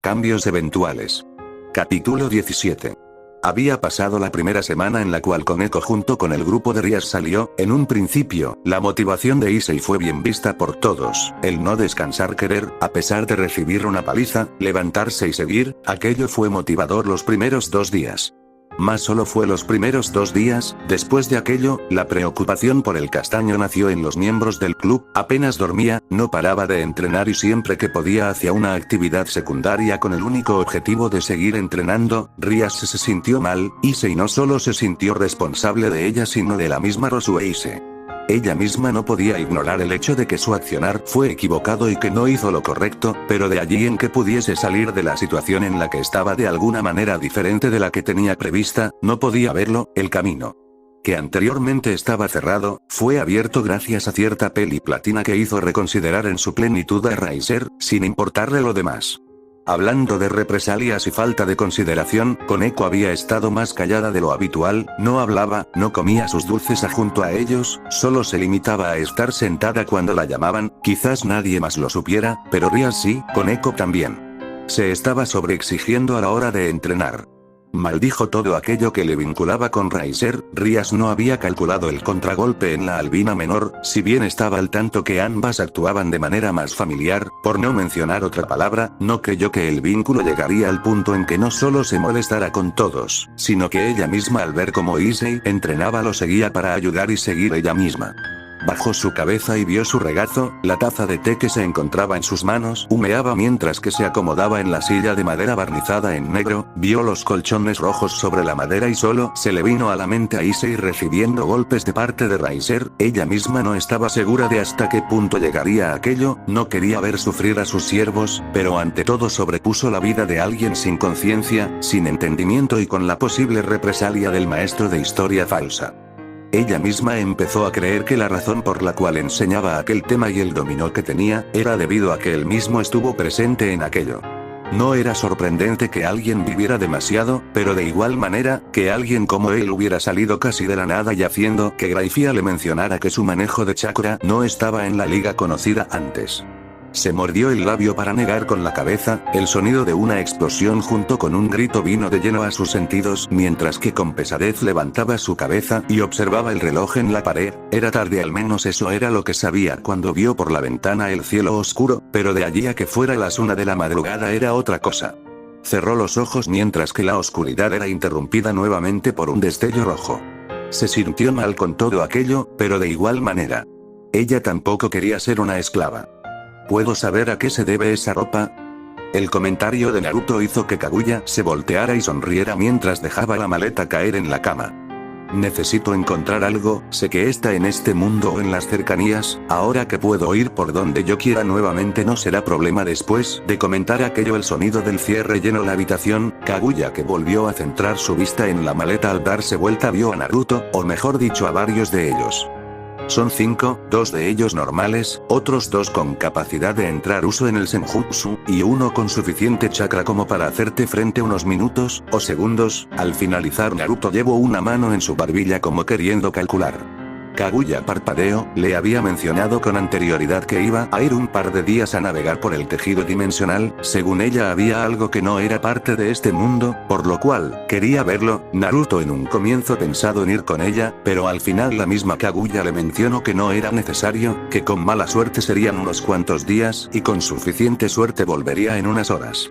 Cambios eventuales. Capítulo 17. Había pasado la primera semana en la cual Koneko junto con el grupo de Rias salió. En un principio, la motivación de Issei fue bien vista por todos. El no descansar querer, a pesar de recibir una paliza, levantarse y seguir, aquello fue motivador los primeros 2 días. Mas solo fue los primeros 2 días. Después de aquello, la preocupación por el castaño nació en los miembros del club. Apenas dormía, no paraba de entrenar y siempre que podía hacía una actividad secundaria con el único objetivo de seguir entrenando. Rias se sintió mal. Issei no solo se sintió responsable de ella sino de la misma Rosueise. Ella misma no podía ignorar el hecho de que su accionar fue equivocado y que no hizo lo correcto, pero de allí en que pudiese salir de la situación en la que estaba de alguna manera diferente de la que tenía prevista, no podía verlo. El camino que anteriormente estaba cerrado, fue abierto gracias a cierta peli platina que hizo reconsiderar en su plenitud a Raiser, sin importarle lo demás. Hablando de represalias y falta de consideración, Koneko había estado más callada de lo habitual, no hablaba, no comía sus dulces junto a ellos, solo se limitaba a estar sentada cuando la llamaban. Quizás nadie más lo supiera, pero Rias sí, Koneko también. Se estaba sobreexigiendo a la hora de entrenar. Maldijo todo aquello que le vinculaba con Raiser. Rias no había calculado el contragolpe en la albina menor, si bien estaba al tanto que ambas actuaban de manera más familiar, por no mencionar otra palabra, no creyó que el vínculo llegaría al punto en que no solo se molestara con todos, sino que ella misma al ver cómo Issei entrenaba lo seguía para ayudar y seguir ella misma. Bajó su cabeza y vio su regazo, la taza de té que se encontraba en sus manos humeaba mientras que se acomodaba en la silla de madera barnizada en negro, vio los colchones rojos sobre la madera y solo se le vino a la mente a Issei recibiendo golpes de parte de Raiser. Ella misma no estaba segura de hasta qué punto llegaría aquello, no quería ver sufrir a sus siervos, pero ante todo sobrepuso la vida de alguien sin conciencia, sin entendimiento y con la posible represalia del maestro de historia falsa. Ella misma empezó a creer que la razón por la cual enseñaba aquel tema y el dominó que tenía, era debido a que él mismo estuvo presente en aquello. No era sorprendente que alguien viviera demasiado, pero de igual manera, que alguien como él hubiera salido casi de la nada y haciendo que Graifia le mencionara que su manejo de chakra no estaba en la liga conocida antes. Se mordió el labio para negar con la cabeza. El sonido de una explosión junto con un grito vino de lleno a sus sentidos mientras que con pesadez levantaba su cabeza y observaba el reloj en la pared. Era tarde, al menos eso era lo que sabía cuando vio por la ventana el cielo oscuro, pero de allí a que fuera las 1 de la madrugada era otra cosa. Cerró los ojos mientras que la oscuridad era interrumpida nuevamente por un destello rojo. Se sintió mal con todo aquello, pero de igual manera. Ella tampoco quería ser una esclava. ¿Puedo saber a qué se debe esa ropa? El comentario de Naruto hizo que Kaguya se volteara y sonriera mientras dejaba la maleta caer en la cama. Necesito encontrar algo, sé que está en este mundo o en las cercanías, ahora que puedo ir por donde yo quiera nuevamente no será problema. Después de comentar aquello el sonido del cierre llenó la habitación. Kaguya, que volvió a centrar su vista en la maleta al darse vuelta, vio a Naruto, o mejor dicho a varios de ellos. Son 5, 2 de ellos normales, otros 2 con capacidad de entrar uso en el senjutsu, y 1 con suficiente chakra como para hacerte frente unos minutos, o segundos. Al finalizar Naruto llevó una mano en su barbilla como queriendo calcular. Kaguya parpadeó, le había mencionado con anterioridad que iba a ir un par de días a navegar por el tejido dimensional, según ella había algo que no era parte de este mundo, por lo cual, quería verlo. Naruto en un comienzo pensado en ir con ella, pero al final la misma Kaguya le mencionó que no era necesario, que con mala suerte serían unos cuantos días y con suficiente suerte volvería en unas horas.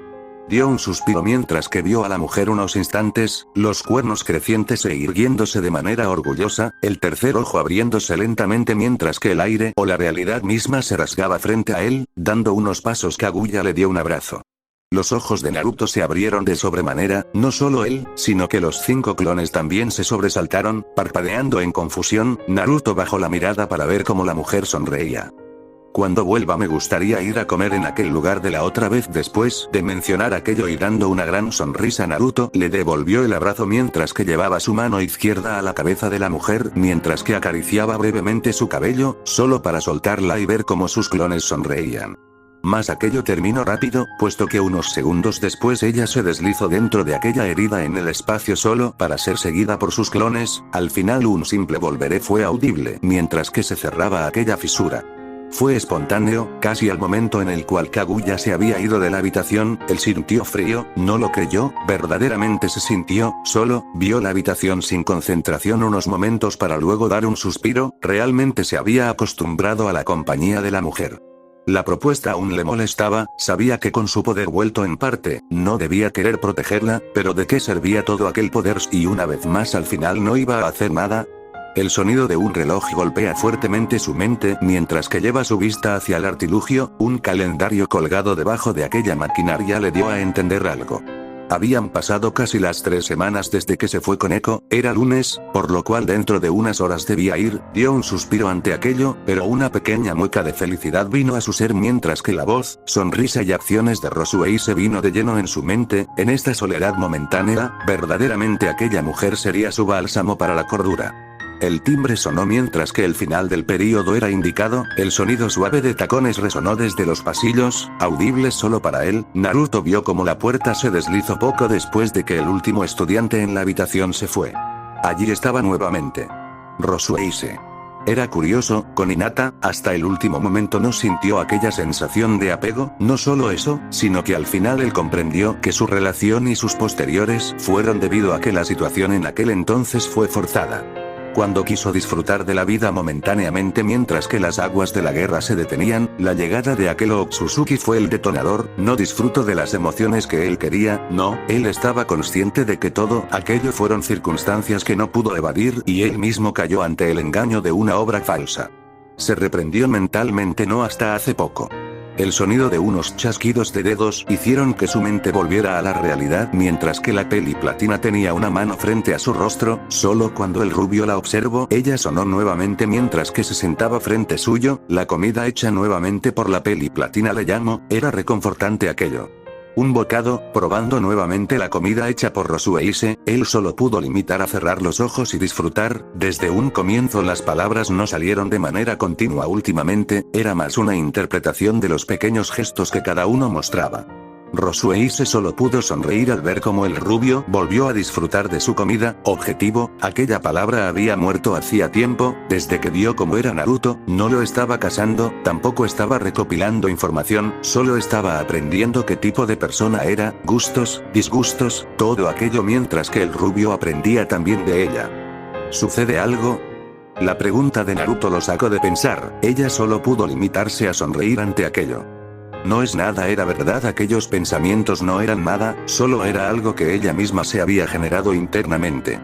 Dio un suspiro mientras que vio a la mujer unos instantes, los cuernos crecientes e irguiéndose de manera orgullosa, el tercer ojo abriéndose lentamente mientras que el aire o la realidad misma se rasgaba frente a él. Dando unos pasos, Kaguya le dio un abrazo. Los ojos de Naruto se abrieron de sobremanera, no solo él, sino que los 5 clones también se sobresaltaron, parpadeando en confusión. Naruto bajó la mirada para ver cómo la mujer sonreía. Cuando vuelva me gustaría ir a comer en aquel lugar de la otra vez. Después de mencionar aquello y dando una gran sonrisa, Naruto le devolvió el abrazo mientras que llevaba su mano izquierda a la cabeza de la mujer mientras que acariciaba brevemente su cabello, solo para soltarla y ver cómo sus clones sonreían. Mas aquello terminó rápido, puesto que unos segundos después ella se deslizó dentro de aquella herida en el espacio solo para ser seguida por sus clones. Al final un simple volveré fue audible mientras que se cerraba aquella fisura. Fue espontáneo, casi al momento en el cual Kaguya se había ido de la habitación, él sintió frío, no lo creyó, verdaderamente se sintió, solo, vio la habitación sin concentración unos momentos para luego dar un suspiro, realmente se había acostumbrado a la compañía de la mujer. La propuesta aún le molestaba, sabía que con su poder vuelto en parte, no debía querer protegerla, pero ¿de qué servía todo aquel poder si una vez más al final no iba a hacer nada? El sonido de un reloj golpea fuertemente su mente mientras que lleva su vista hacia el artilugio, un calendario colgado debajo de aquella maquinaria le dio a entender algo. Habían pasado casi las 3 semanas desde que se fue con Eko, era lunes, por lo cual dentro de unas horas debía ir, dio un suspiro ante aquello, pero una pequeña mueca de felicidad vino a su ser mientras que la voz, sonrisa y acciones de Rosue se vino de lleno en su mente, en esta soledad momentánea, verdaderamente aquella mujer sería su bálsamo para la cordura. El timbre sonó mientras que el final del período era indicado, el sonido suave de tacones resonó desde los pasillos, audibles solo para él. Naruto vio como la puerta se deslizó poco después de que el último estudiante en la habitación se fue. Allí estaba nuevamente Rosueise. Era curioso, con Hinata, hasta el último momento no sintió aquella sensación de apego, no solo eso, sino que al final él comprendió que su relación y sus posteriores fueron debido a que la situación en aquel entonces fue forzada. Cuando quiso disfrutar de la vida momentáneamente mientras que las aguas de la guerra se detenían, la llegada de aquel Otsutsuki fue el detonador, no disfrutó de las emociones que él quería, no, él estaba consciente de que todo aquello fueron circunstancias que no pudo evadir y él mismo cayó ante el engaño de una obra falsa. Se reprendió mentalmente no hasta hace poco. El sonido de unos chasquidos de dedos hicieron que su mente volviera a la realidad mientras que la peli platina tenía una mano frente a su rostro, solo cuando el rubio la observó ella sonó nuevamente mientras que se sentaba frente suyo, la comida hecha nuevamente por la peli platina le llamó, era reconfortante aquello. Un bocado, probando nuevamente la comida hecha por Rosueise, él solo pudo limitar a cerrar los ojos y disfrutar, desde un comienzo las palabras no salieron de manera continua últimamente, era más una interpretación de los pequeños gestos que cada uno mostraba. Rosueise solo pudo sonreír al ver cómo el rubio volvió a disfrutar de su comida, objetivo, aquella palabra había muerto hacía tiempo, desde que vio cómo era Naruto, no lo estaba casando, tampoco estaba recopilando información, solo estaba aprendiendo qué tipo de persona era, gustos, disgustos, todo aquello mientras que el rubio aprendía también de ella. ¿Sucede algo? La pregunta de Naruto lo sacó de pensar, ella solo pudo limitarse a sonreír ante aquello. No es nada, era verdad, aquellos pensamientos no eran nada, solo era algo que ella misma se había generado internamente.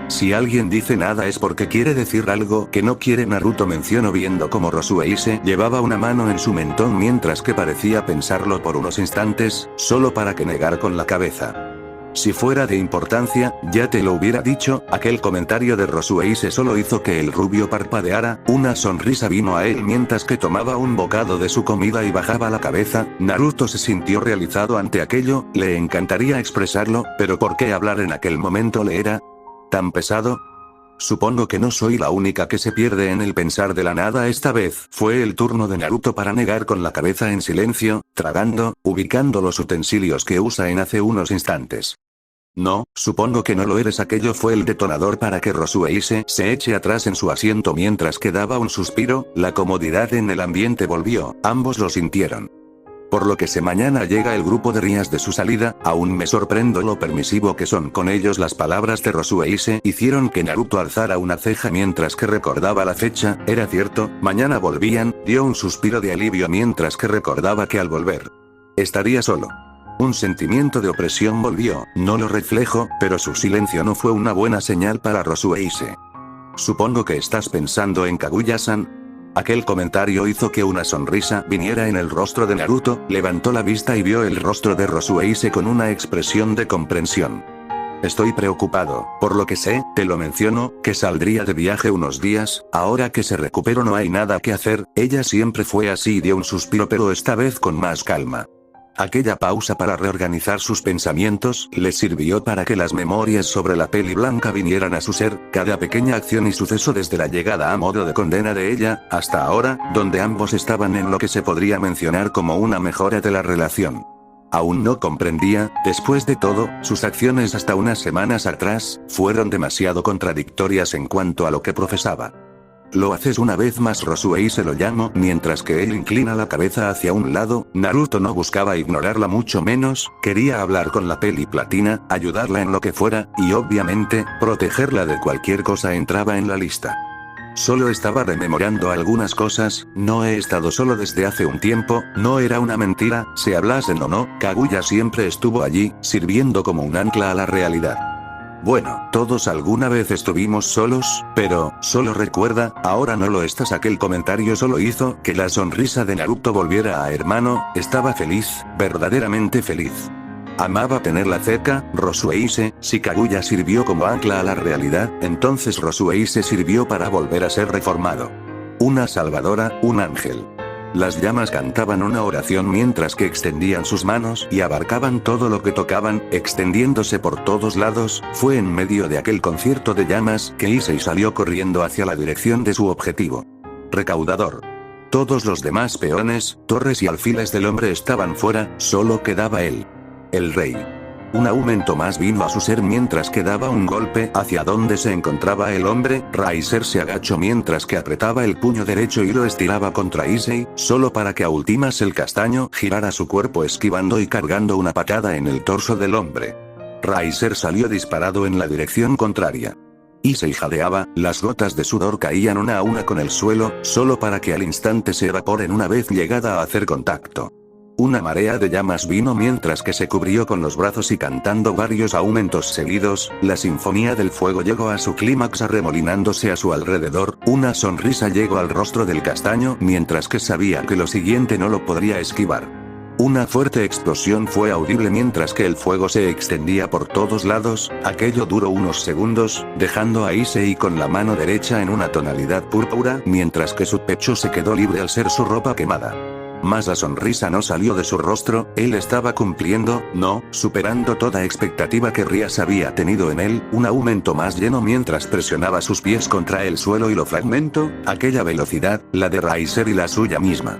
Si alguien dice nada es porque quiere decir algo que no quiere. Naruto mencionó viendo como Rosueise llevaba una mano en su mentón mientras que parecía pensarlo por unos instantes, solo para que negar con la cabeza. Si fuera de importancia, ya te lo hubiera dicho, aquel comentario de Rosueise solo hizo que el rubio parpadeara, una sonrisa vino a él mientras que tomaba un bocado de su comida y bajaba la cabeza, Naruto se sintió realizado ante aquello, le encantaría expresarlo, pero ¿por qué hablar en aquel momento le era tan pesado? Supongo que no soy la única que se pierde en el pensar de la nada. Esta vez fue el turno de Naruto para negar con la cabeza en silencio, tragando, ubicando los utensilios que usa en hace unos instantes. No, supongo que no lo eres. Aquello fue el detonador para que Rosueise se eche atrás en su asiento mientras que daba un suspiro, la comodidad en el ambiente volvió, ambos lo sintieron. Por lo que si mañana llega el grupo de Rías de su salida, aún me sorprendo lo permisivo que son con ellos. Las palabras de Rosueise hicieron que Naruto alzara una ceja mientras que recordaba la fecha, era cierto, mañana volvían, dio un suspiro de alivio mientras que recordaba que al volver estaría solo. Un sentimiento de opresión volvió, no lo reflejo, pero su silencio no fue una buena señal para Rosueise. Supongo que estás pensando en Kaguya-san. Aquel comentario hizo que una sonrisa viniera en el rostro de Naruto, levantó la vista y vio el rostro de Rosueise con una expresión de comprensión. Estoy preocupado, por lo que sé, te lo menciono, que saldría de viaje unos días, ahora que se recuperó no hay nada que hacer, ella siempre fue así. Dio un suspiro pero esta vez con más calma. Aquella pausa para reorganizar sus pensamientos le sirvió para que las memorias sobre la peli blanca vinieran a su ser, cada pequeña acción y suceso desde la llegada a modo de condena de ella, hasta ahora, donde ambos estaban en lo que se podría mencionar como una mejora de la relación. Aún no comprendía, después de todo, sus acciones hasta unas semanas atrás, fueron demasiado contradictorias en cuanto a lo que profesaba. Lo haces una vez más, Rosuei se lo llamó mientras que él inclina la cabeza hacia un lado. Naruto no buscaba ignorarla, mucho menos, quería hablar con la peli platina, ayudarla en lo que fuera, y obviamente, protegerla de cualquier cosa entraba en la lista. Solo estaba rememorando algunas cosas, no he estado solo desde hace un tiempo, no era una mentira, se hablasen o no, Kaguya siempre estuvo allí, sirviendo como un ancla a la realidad. Bueno, todos alguna vez estuvimos solos, pero, solo recuerda, ahora no lo estás. Aquel comentario solo hizo que la sonrisa de Naruto volviera a hermano, estaba feliz, verdaderamente feliz. Amaba tenerla cerca, Rosueise. Si Kaguya sirvió como ancla a la realidad, entonces Rosueise sirvió para volver a ser reformado. Una salvadora, un ángel. Las llamas cantaban una oración mientras que extendían sus manos y abarcaban todo lo que tocaban, extendiéndose por todos lados. Fue en medio de aquel concierto de llamas que Issei salió corriendo hacia la dirección de su objetivo. Recaudador. Todos los demás peones, torres y alfiles del hombre estaban fuera, solo quedaba él. El rey. Un aumento más vino a su ser mientras que daba un golpe hacia donde se encontraba el hombre. Riser se agachó mientras que apretaba el puño derecho y lo estiraba contra Issei, solo para que a últimas el castaño girara su cuerpo esquivando y cargando una patada en el torso del hombre. Riser salió disparado en la dirección contraria. Issei jadeaba, las gotas de sudor caían una a una con el suelo, solo para que al instante se evaporen una vez llegada a hacer contacto. Una marea de llamas vino mientras que se cubrió con los brazos y cantando varios aumentos seguidos, la sinfonía del fuego llegó a su clímax arremolinándose a su alrededor. Una sonrisa llegó al rostro del castaño mientras que sabía que lo siguiente no lo podría esquivar. Una fuerte explosión fue audible mientras que el fuego se extendía por todos lados. Aquello duró unos segundos, dejando a Issei con la mano derecha en una tonalidad púrpura mientras que su pecho se quedó libre al ser su ropa quemada. Mas la sonrisa no salió de su rostro, él estaba cumpliendo, no, superando toda expectativa que Rias había tenido en él, un aumento más lleno mientras presionaba sus pies contra el suelo y lo fragmentó, aquella velocidad, la de Riser y la suya misma.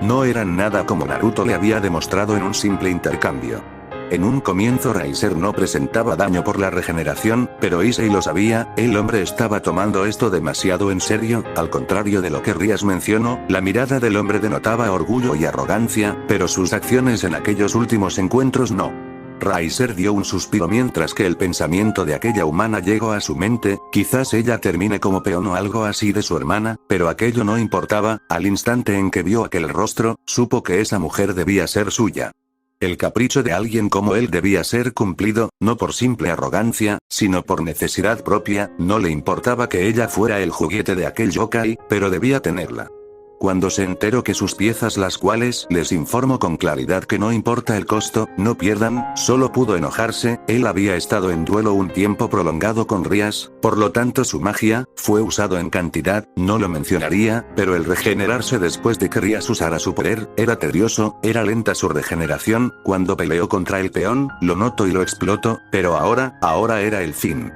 No eran nada como Naruto le había demostrado en un simple intercambio. En un comienzo Riser no presentaba daño por la regeneración, pero Issei lo sabía, el hombre estaba tomando esto demasiado en serio, al contrario de lo que Rias mencionó, la mirada del hombre denotaba orgullo y arrogancia, pero sus acciones en aquellos últimos encuentros no. Riser dio un suspiro mientras que el pensamiento de aquella humana llegó a su mente, quizás ella termine como peón o algo así de su hermana, pero aquello no importaba, al instante en que vio aquel rostro, supo que esa mujer debía ser suya. El capricho de alguien como él debía ser cumplido, no por simple arrogancia, sino por necesidad propia. No le importaba que ella fuera el juguete de aquel yokai, pero debía tenerla. Cuando se enteró que sus piezas, las cuales les informó con claridad que no importa el costo, no pierdan, solo pudo enojarse. Él había estado en duelo un tiempo prolongado con Rias, por lo tanto su magia fue usado en cantidad, no lo mencionaría, pero el regenerarse después de que Rias usara su poder, era tedioso, era lenta su regeneración. Cuando peleó contra el peón, lo notó y lo explotó, pero ahora era el fin.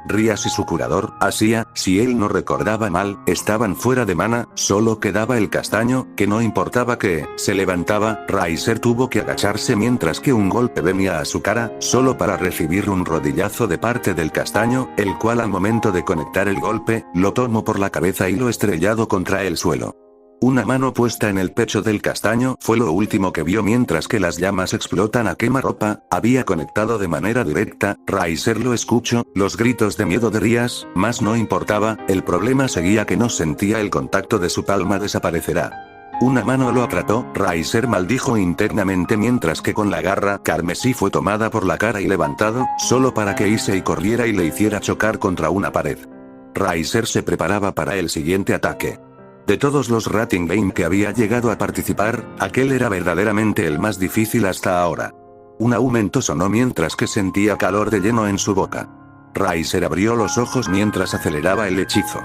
Rias y su curador, Asia, si él no recordaba mal, estaban fuera de mana, solo quedaba el castaño, que no importaba que se levantaba. Riser tuvo que agacharse mientras que un golpe venía a su cara, solo para recibir un rodillazo de parte del castaño, el cual al momento de conectar el golpe, lo tomó por la cabeza y lo estrellado contra el suelo. Una mano puesta en el pecho del castaño fue lo último que vio mientras que las llamas explotan a quemarropa, había conectado de manera directa. Riser lo escuchó, los gritos de miedo de Rias, mas no importaba, el problema seguía que no sentía el contacto de su palma desaparecerá. Una mano lo atrapó, Riser maldijo internamente mientras que con la garra carmesí fue tomada por la cara y levantado, solo para que Issei corriera y le hiciera chocar contra una pared. Riser se preparaba para el siguiente ataque. De todos los Rating Game que había llegado a participar, aquel era verdaderamente el más difícil hasta ahora. Un aumento sonó mientras que sentía calor de lleno en su boca. Riser abrió los ojos mientras aceleraba el hechizo.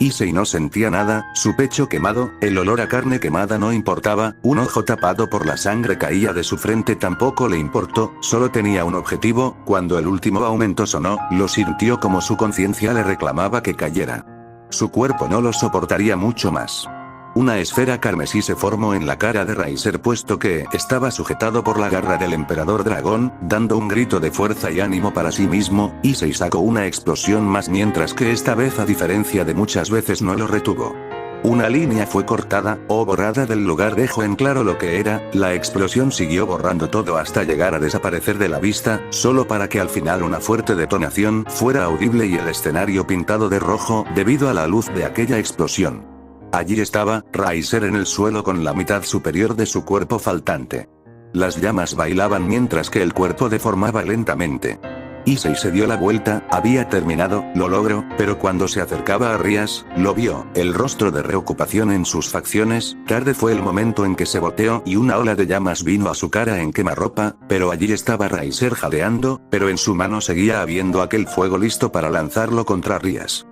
Issei no sentía nada, su pecho quemado, el olor a carne quemada no importaba, un ojo tapado por la sangre caía de su frente tampoco le importó, solo tenía un objetivo. Cuando el último aumento sonó, lo sintió como su conciencia le reclamaba que cayera. Su cuerpo no lo soportaría mucho más. Una esfera carmesí se formó en la cara de Riser puesto que estaba sujetado por la garra del emperador dragón, dando un grito de fuerza y ánimo para sí mismo, Issei sacó una explosión más mientras que esta vez a diferencia de muchas veces no lo retuvo. Una línea fue cortada, o borrada del lugar dejó en claro lo que era, la explosión siguió borrando todo hasta llegar a desaparecer de la vista, solo para que al final una fuerte detonación fuera audible y el escenario pintado de rojo debido a la luz de aquella explosión. Allí estaba, Riser en el suelo con la mitad superior de su cuerpo faltante. Las llamas bailaban mientras que el cuerpo deformaba lentamente. Issei se dio la vuelta, había terminado, lo logró, pero cuando se acercaba a Rias, lo vio, el rostro de preocupación en sus facciones, tarde fue el momento en que se volteó y una ola de llamas vino a su cara en quemarropa, pero allí estaba Riser jadeando, pero en su mano seguía habiendo aquel fuego listo para lanzarlo contra Rias.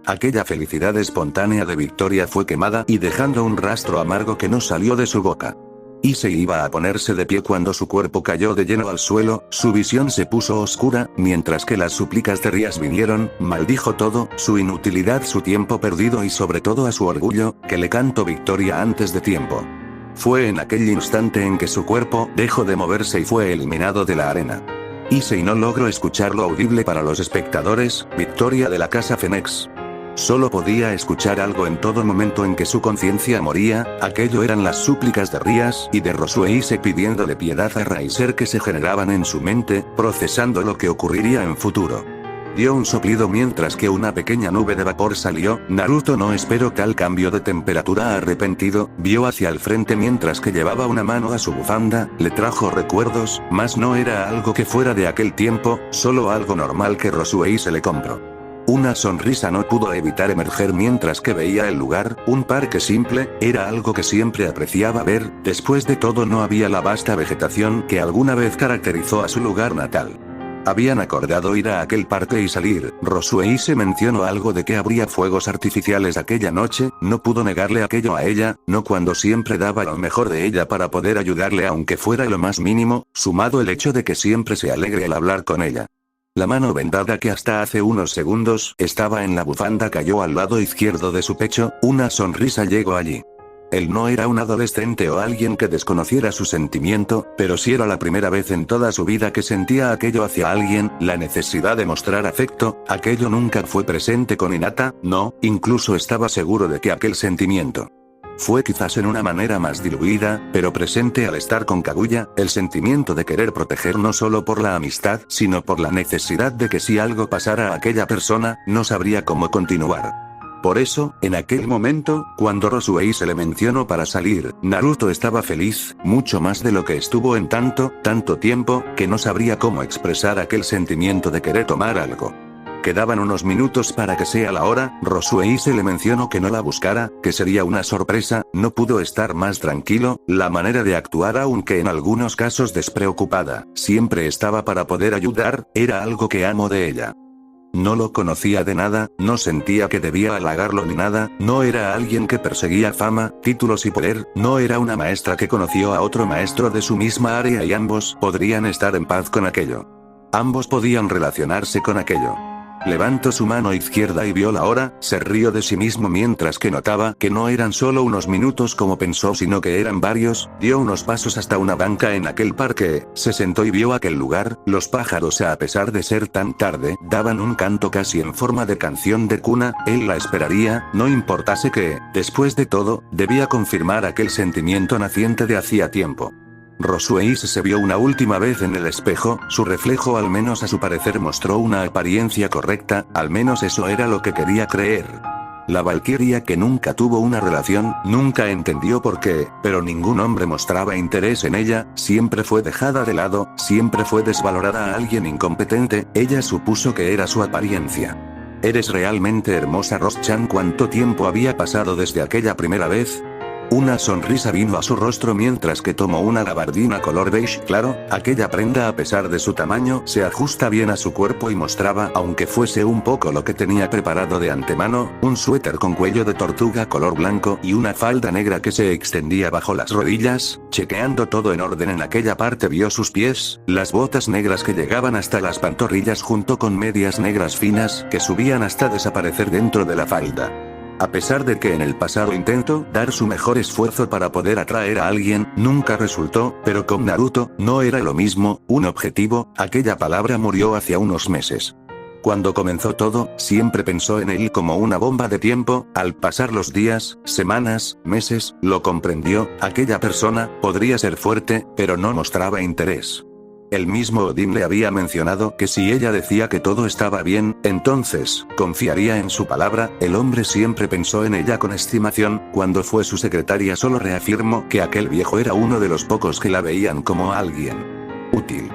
Aquella felicidad espontánea de victoria fue quemada y dejando un rastro amargo que no salió de su boca. Issei iba a ponerse de pie cuando su cuerpo cayó de lleno al suelo, su visión se puso oscura, mientras que las súplicas de Rias vinieron, maldijo todo, su inutilidad, su tiempo perdido y sobre todo a su orgullo, que le cantó victoria antes de tiempo. Fue en aquel instante en que su cuerpo dejó de moverse y fue eliminado de la arena. Issei no logró escuchar lo audible para los espectadores, victoria de la casa Fenex. Solo podía escuchar algo en todo momento en que su conciencia moría, aquello eran las súplicas de Rias y de Rosueise pidiéndole piedad a Riser que se generaban en su mente, procesando lo que ocurriría en futuro. Dio un soplido mientras que una pequeña nube de vapor salió, Naruto no esperó tal cambio de temperatura arrepentido, vio hacia el frente mientras que llevaba una mano a su bufanda, le trajo recuerdos, mas no era algo que fuera de aquel tiempo, solo algo normal que Rosueise le compró. Una sonrisa no pudo evitar emerger mientras que veía el lugar, un parque simple, era algo que siempre apreciaba ver, después de todo no había la vasta vegetación que alguna vez caracterizó a su lugar natal. Habían acordado ir a aquel parque y salir, Rosueise mencionó algo de que habría fuegos artificiales aquella noche, no pudo negarle aquello a ella, no cuando siempre daba lo mejor de ella para poder ayudarle aunque fuera lo más mínimo, sumado el hecho de que siempre se alegre al hablar con ella. La mano vendada que hasta hace unos segundos estaba en la bufanda cayó al lado izquierdo de su pecho, una sonrisa llegó allí. Él no era un adolescente o alguien que desconociera su sentimiento, pero sí era la primera vez en toda su vida que sentía aquello hacia alguien, la necesidad de mostrar afecto, aquello nunca fue presente con Hinata, no, incluso estaba seguro de que aquel sentimiento fue quizás en una manera más diluida, pero presente al estar con Kaguya, el sentimiento de querer proteger no solo por la amistad, sino por la necesidad de que si algo pasara a aquella persona, no sabría cómo continuar. Por eso, en aquel momento, cuando Rosueise le mencionó para salir, Naruto estaba feliz, mucho más de lo que estuvo en tanto tiempo, que no sabría cómo expresar aquel sentimiento de querer tomar algo. Quedaban unos minutos para que sea la hora, Rosueise le mencionó que no la buscara, que sería una sorpresa, no pudo estar más tranquilo, la manera de actuar aunque en algunos casos despreocupada, siempre estaba para poder ayudar, era algo que amo de ella. No lo conocía de nada, no sentía que debía halagarlo ni nada, no era alguien que perseguía fama, títulos y poder, no era una maestra que conoció a otro maestro de su misma área y ambos podrían estar en paz con aquello. Ambos podían relacionarse con aquello. Levantó su mano izquierda y vio la hora, se rió de sí mismo mientras que notaba que no eran solo unos minutos como pensó sino que eran varios, dio unos pasos hasta una banca en aquel parque, se sentó y vio aquel lugar, los pájaros a pesar de ser tan tarde, daban un canto casi en forma de canción de cuna, él la esperaría, no importase que, después de todo, debía confirmar aquel sentimiento naciente de hacía tiempo. Rosueise se vio una última vez en el espejo, su reflejo al menos a su parecer mostró una apariencia correcta, al menos eso era lo que quería creer. La valquiria que nunca tuvo una relación, nunca entendió por qué, pero ningún hombre mostraba interés en ella, siempre fue dejada de lado, siempre fue desvalorada a alguien incompetente, ella supuso que era su apariencia. ¿Eres realmente hermosa, Rose-chan? ¿Cuánto tiempo había pasado desde aquella primera vez? Una sonrisa vino a su rostro mientras que tomó una gabardina color beige claro, aquella prenda a pesar de su tamaño se ajusta bien a su cuerpo y mostraba, aunque fuese un poco lo que tenía preparado de antemano, un suéter con cuello de tortuga color blanco y una falda negra que se extendía bajo las rodillas, chequeando todo en orden en aquella parte vio sus pies, las botas negras que llegaban hasta las pantorrillas junto con medias negras finas que subían hasta desaparecer dentro de la falda. A pesar de que en el pasado intentó dar su mejor esfuerzo para poder atraer a alguien, nunca resultó, pero con Naruto, no era lo mismo, un objetivo, aquella palabra murió hacia unos meses. Cuando comenzó todo, siempre pensó en él como una bomba de tiempo, al pasar los días, semanas, meses, lo comprendió, aquella persona, podría ser fuerte, pero no mostraba interés. El mismo Odin le había mencionado que si ella decía que todo estaba bien, entonces, confiaría en su palabra. El hombre siempre pensó en ella con estimación. Cuando fue su secretaria solo reafirmó que aquel viejo era uno de los pocos que la veían como alguien útil.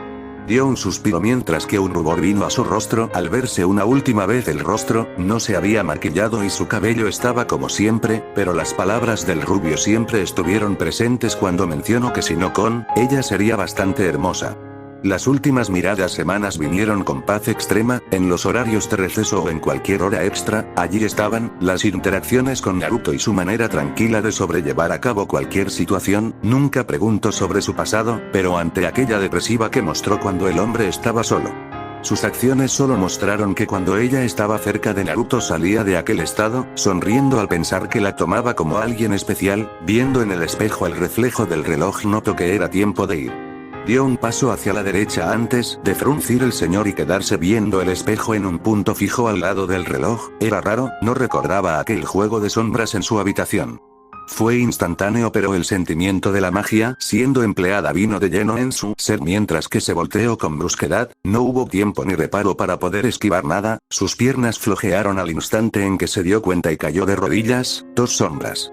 Dio un suspiro mientras que un rubor vino a su rostro. Al verse una última vez el rostro, no se había maquillado y su cabello estaba como siempre, pero las palabras del rubio siempre estuvieron presentes cuando mencionó que si no con ella sería bastante hermosa. Las últimas miradas semanas vinieron con paz extrema, en los horarios de receso o en cualquier hora extra, allí estaban, las interacciones con Naruto y su manera tranquila de sobrellevar a cabo cualquier situación. Nunca preguntó sobre su pasado, pero ante aquella depresiva que mostró cuando el hombre estaba solo. Sus acciones solo mostraron que cuando ella estaba cerca de Naruto salía de aquel estado, sonriendo al pensar que la tomaba como alguien especial. Viendo en el espejo el reflejo del reloj notó que era tiempo de ir. Dio un paso hacia la derecha antes de fruncir el ceño y quedarse viendo el espejo en un punto fijo al lado del reloj. Era raro, no recordaba aquel juego de sombras en su habitación. Fue instantáneo, pero el sentimiento de la magia siendo empleada vino de lleno en su ser mientras que se volteó con brusquedad. No hubo tiempo ni reparo para poder esquivar nada, sus piernas flojearon al instante en que se dio cuenta y cayó de rodillas. Dos sombras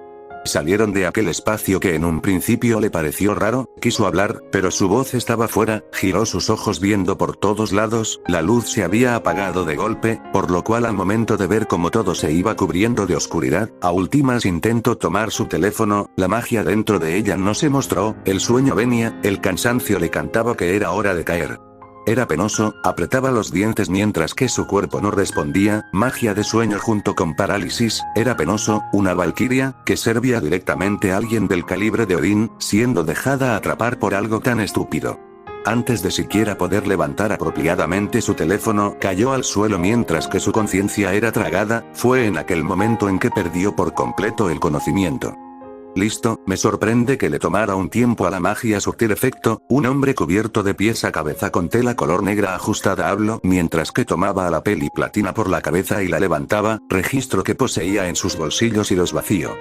salieron de aquel espacio que en un principio le pareció raro. Quiso hablar, pero su voz estaba fuera. Giró sus ojos viendo por todos lados, la luz se había apagado de golpe, por lo cual al momento de ver cómo todo se iba cubriendo de oscuridad, a últimas intentó tomar su teléfono. La magia dentro de ella no se mostró, el sueño venía, el cansancio le cantaba que era hora de caer. Era penoso, apretaba los dientes mientras que su cuerpo no respondía. Magia de sueño junto con parálisis, era penoso, una valquiria, que servía directamente a alguien del calibre de Odin, siendo dejada atrapar por algo tan estúpido. Antes de siquiera poder levantar apropiadamente su teléfono, cayó al suelo mientras que su conciencia era tragada. Fue en aquel momento en que perdió por completo el conocimiento. Listo, me sorprende que le tomara un tiempo a la magia surtir efecto. Un hombre cubierto de pies a cabeza con tela color negra ajustada habló mientras que tomaba a la peli platina por la cabeza y la levantaba, registro que poseía en sus bolsillos y los vació.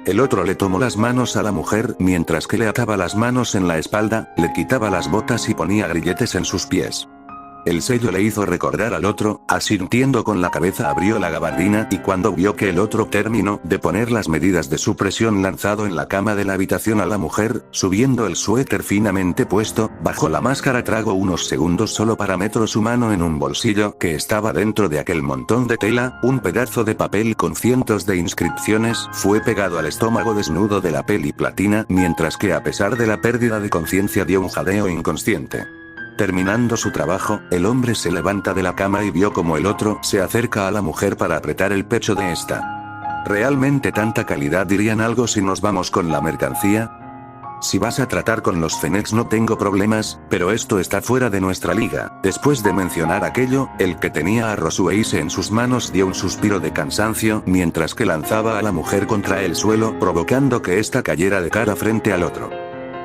El otro le tomó las manos a la mujer mientras que le ataba las manos en la espalda, le quitaba las botas y ponía grilletes en sus pies. El sello le hizo recordar al otro, asintiendo con la cabeza abrió la gabardina y cuando vio que el otro terminó de poner las medidas de su presión lanzado en la cama de la habitación a la mujer, subiendo el suéter finamente puesto, bajó la máscara tragó unos segundos solo para meter su mano en un bolsillo que estaba dentro de aquel montón de tela, un pedazo de papel con cientos de inscripciones fue pegado al estómago desnudo de la peli platina mientras que a pesar de la pérdida de conciencia dio un jadeo inconsciente. Terminando su trabajo, el hombre se levanta de la cama y vio como el otro se acerca a la mujer para apretar el pecho de esta. ¿Realmente tanta calidad dirían algo si nos vamos con la mercancía? Si vas a tratar con los Fennecs no tengo problemas, pero esto está fuera de nuestra liga. Después de mencionar aquello, el que tenía a Rosueise en sus manos dio un suspiro de cansancio mientras que lanzaba a la mujer contra el suelo provocando que ésta cayera de cara frente al otro.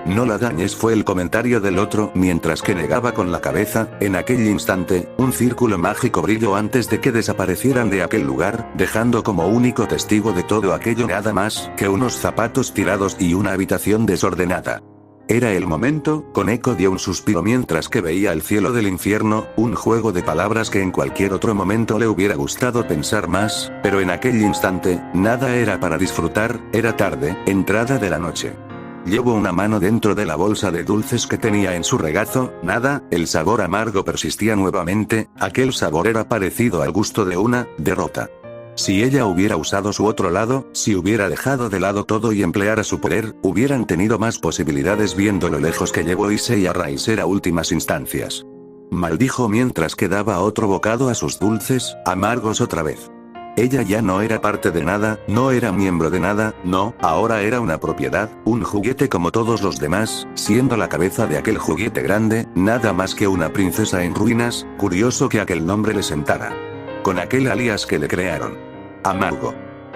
No la dañes fue el comentario del otro mientras que negaba con la cabeza. En aquel instante, un círculo mágico brilló antes de que desaparecieran de aquel lugar, dejando como único testigo de todo aquello nada más que unos zapatos tirados y una habitación desordenada. Era el momento. Koneko dio un suspiro mientras que veía el cielo del infierno, un juego de palabras que en cualquier otro momento le hubiera gustado pensar más, pero en aquel instante, nada era para disfrutar. Era tarde, entrada de la noche. Llevó una mano dentro de la bolsa de dulces que tenía en su regazo, nada, el sabor amargo persistía nuevamente, aquel sabor era parecido al gusto de una derrota. Si ella hubiera usado su otro lado, si hubiera dejado de lado todo y empleara su poder, hubieran tenido más posibilidades viendo lo lejos que llevó Issei a Riser a últimas instancias. Maldijo mientras que daba otro bocado a sus dulces, amargos otra vez. Ella ya no era parte de nada, no era miembro de nada, no, ahora era una propiedad, un juguete como todos los demás, siendo la cabeza de aquel juguete grande, nada más que una princesa en ruinas. Curioso que aquel nombre le sentara. Con aquel alias que le crearon. Amargo.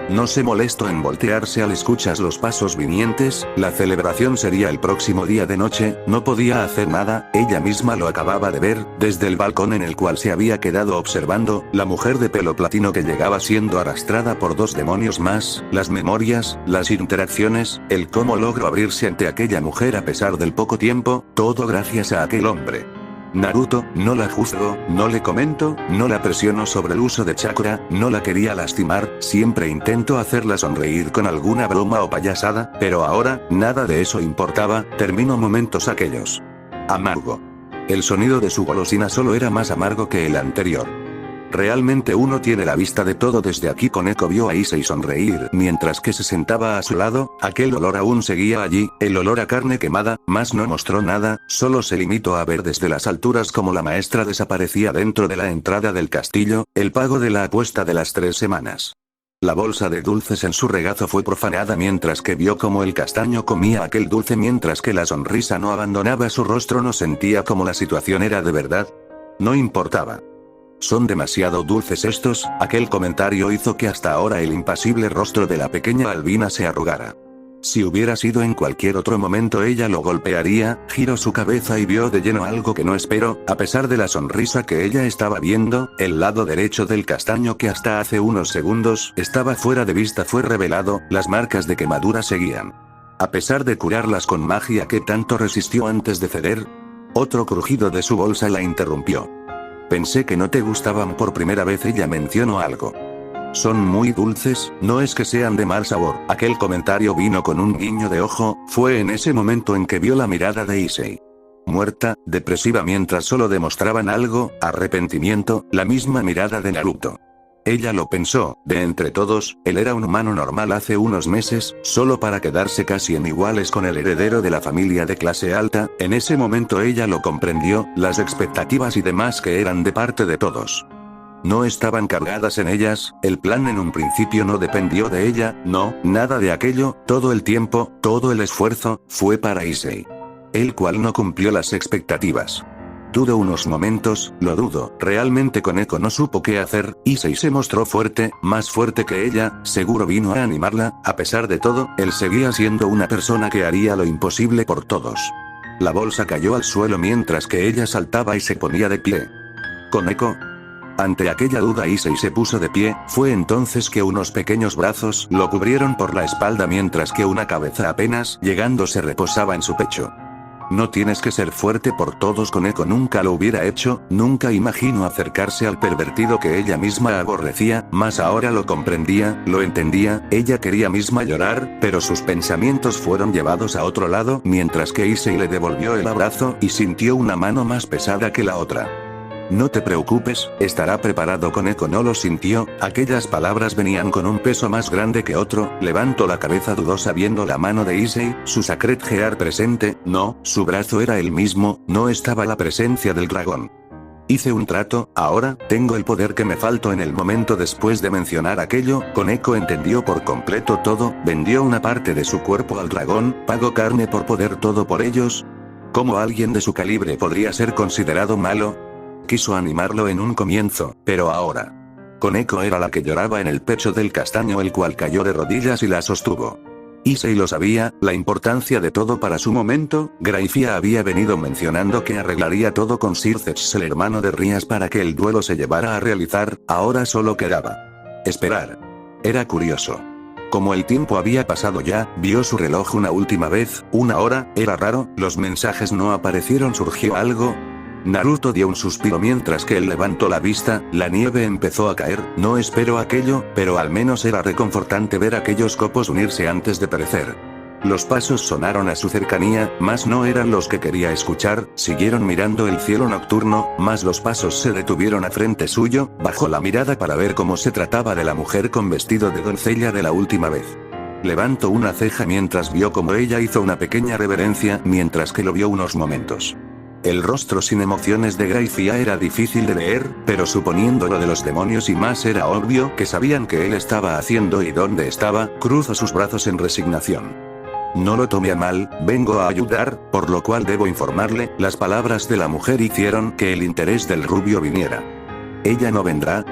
No se molestó en voltearse al escuchar los pasos vinientes, la celebración sería el próximo día de noche, no podía hacer nada, ella misma lo acababa de ver, desde el balcón en el cual se había quedado observando, la mujer de pelo platino que llegaba siendo arrastrada por dos demonios más, las memorias, las interacciones, el cómo logró abrirse ante aquella mujer a pesar del poco tiempo, todo gracias a aquel hombre. Naruto, no la juzgo, no le comento, no la presiono sobre el uso de chakra, no la quería lastimar, siempre intento hacerla sonreír con alguna broma o payasada, pero ahora, nada de eso importaba, terminó momentos aquellos. Amargo. El sonido de su golosina solo era más amargo que el anterior. Realmente uno tiene la vista de todo desde aquí. Koneko vio a Issei sonreír mientras que se sentaba a su lado, aquel olor aún seguía allí, el olor a carne quemada, mas no mostró nada, solo se limitó a ver desde las alturas como la maestra desaparecía dentro de la entrada del castillo, el pago de la apuesta de las 3 semanas. La bolsa de dulces en su regazo fue profanada mientras que vio como el castaño comía aquel dulce mientras que la sonrisa no abandonaba su rostro. No sentía como la situación era de verdad. No importaba. Son demasiado dulces estos, aquel comentario hizo que hasta ahora el impasible rostro de la pequeña albina se arrugara. Si hubiera sido en cualquier otro momento ella lo golpearía, giró su cabeza y vio de lleno algo que no esperó, a pesar de la sonrisa que ella estaba viendo, el lado derecho del castaño que hasta hace unos segundos estaba fuera de vista fue revelado, las marcas de quemadura seguían. A pesar de curarlas con magia que tanto resistió antes de ceder, otro crujido de su bolsa la interrumpió. Pensé que no te gustaban. Por primera vez ella mencionó algo. Son muy dulces, no es que sean de mal sabor. Aquel comentario vino con un guiño de ojo, fue en ese momento en que vio la mirada de Issei. Muerta, depresiva mientras solo demostraban algo, arrepentimiento, la misma mirada de Naruto. Ella lo pensó, de entre todos, él era un humano normal hace unos meses, solo para quedarse casi en iguales con el heredero de la familia de clase alta, en ese momento ella lo comprendió, las expectativas y demás que eran de parte de todos. No estaban cargadas en ellas, el plan en un principio no dependió de ella, no, nada de aquello, todo el tiempo, todo el esfuerzo, fue para Issei. El cual no cumplió las expectativas. Dudó unos momentos, lo dudo, realmente Koneko no supo qué hacer, Issei se mostró fuerte, más fuerte que ella, seguro vino a animarla, a pesar de todo, él seguía siendo una persona que haría lo imposible por todos. La bolsa cayó al suelo mientras que ella saltaba y se ponía de pie. ¿Koneko? Ante aquella duda Issei se puso de pie, fue entonces que unos pequeños brazos lo cubrieron por la espalda mientras que una cabeza apenas llegando se reposaba en su pecho. No tienes que ser fuerte por todos. Koneko nunca lo hubiera hecho, nunca imaginó acercarse al pervertido que ella misma aborrecía, mas ahora lo comprendía, lo entendía, ella quería misma llorar, pero sus pensamientos fueron llevados a otro lado mientras que Issei le devolvió el abrazo y sintió una mano más pesada que la otra. No te preocupes, estará preparado. Koneko no lo sintió, aquellas palabras venían con un peso más grande que otro, levantó la cabeza dudosa viendo la mano de Issei, su Sacred Heart presente, no, su brazo era el mismo, no estaba la presencia del dragón. Hice un trato, ahora, tengo el poder que me faltó en el momento después de mencionar aquello, Koneko entendió por completo todo, vendió una parte de su cuerpo al dragón, pagó carne por poder todo por ellos. ¿Cómo alguien de su calibre podría ser considerado malo? Quiso animarlo en un comienzo, pero ahora. Koneko era la que lloraba en el pecho del castaño el cual cayó de rodillas y la sostuvo. Issei lo sabía, la importancia de todo para su momento, Graifia había venido mencionando que arreglaría todo con Sir Zetsu el hermano de Rias para que el duelo se llevara a realizar, ahora solo quedaba esperar. Era curioso. Como el tiempo había pasado ya, vio su reloj una última vez, 1 hora, era raro, los mensajes no aparecieron. ¿Surgió algo? Naruto dio un suspiro mientras que él levantó la vista, la nieve empezó a caer, no esperó aquello, pero al menos era reconfortante ver aquellos copos unirse antes de perecer. Los pasos sonaron a su cercanía, mas no eran los que quería escuchar, siguieron mirando el cielo nocturno, mas los pasos se detuvieron a frente suyo, bajó la mirada para ver cómo se trataba de la mujer con vestido de doncella de la última vez. Levantó una ceja mientras vio como ella hizo una pequeña reverencia mientras que lo vio unos momentos. El rostro sin emociones de Graifia era difícil de leer, pero suponiendo lo de los demonios y más era obvio que sabían qué él estaba haciendo y dónde estaba, cruzó sus brazos en resignación. No lo tome a mal, vengo a ayudar, por lo cual debo informarle, las palabras de la mujer hicieron que el interés del rubio viniera. Ella no vendrá,